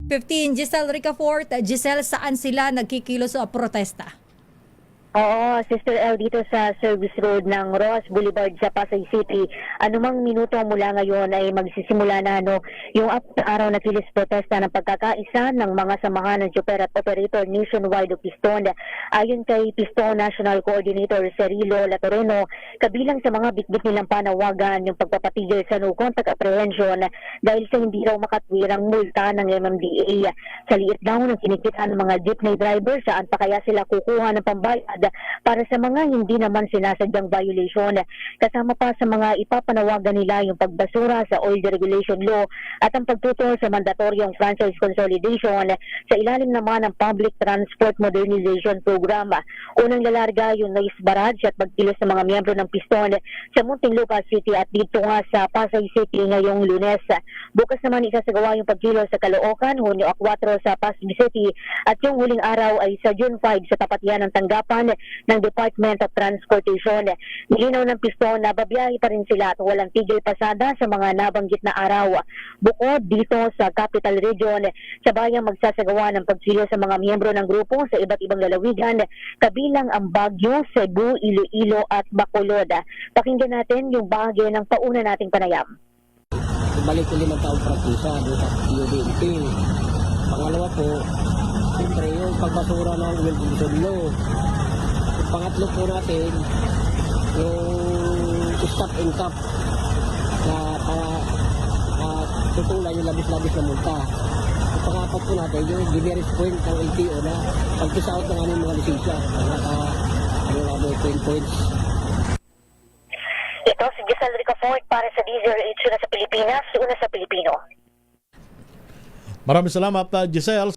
15, Giselle Ricafort. Giselle, saan sila nagkikilos o protesta? Oo, Sister L, dito sa Service Road ng Ross Boulevard sa Pasay City. Anumang minuto mula ngayon ay magsisimula na yung araw na kilis protesta ng pagkakaisa ng mga samahan ng Super at Operator Nationwide o Piston. Ayon kay Piston National Coordinator Cirilo Latoreno, kabilang sa mga bitbit nilang panawagan yung pagpapatigil sa no contact apprehension dahil sa hindi raw makatwirang multa ng MMDA. Sa liit daw ng kinikitaan ng mga jeepney driver, saan pa kaya sila kukuha ng pambayad para sa mga hindi naman sinasadyang violation. Kasama pa sa mga ipapanawagan nila yung pagbasura sa oil deregulation law at ang pagtutol sa mandatoryong franchise consolidation sa ilalim naman ng Public Transport Modernization Program. Unang lalarga yung noise barrage at pagkilos ng mga miyembro ng Piston sa Muntinlupa City at dito nga sa Pasay City ngayong Lunes. Bukas naman isasagawa yung pagkilos sa Caloocan, Hunyo 4 sa Pasay City at yung huling araw ay sa June 5 sa tapat yan ng tanggapan ng Department of Transportation. Nilinaw ng Piston na babiyahe pa rin sila at walang tigil pasada sa mga nabanggit na araw. Bukod dito sa Capital Region, sabayang magsasagawa ng pagkilos sa mga miyembro ng grupo sa iba't ibang lalawigan, kabilang ang Baguio, Cebu, Iloilo at Bacolod. Pakinggan natin yung bahagi ng pauna nating panayam. Balik ko 5 taong praktisa doon sa UDNP. Pangalawa po, siyempre yung pagbasura ng Wilkinson Law. Pangatlo po natin, yung stop and cap na tutulan yung labis-labis na multa. Yung pangapat po natin, yung demerit point ng LTO na pag-kisaot ng aming mga lisensya. Naka 10 points. Ito si Giselle Ricafort para sa DZRH na sa Pilipinas, una sa Pilipino. Maraming salamat, Giselle.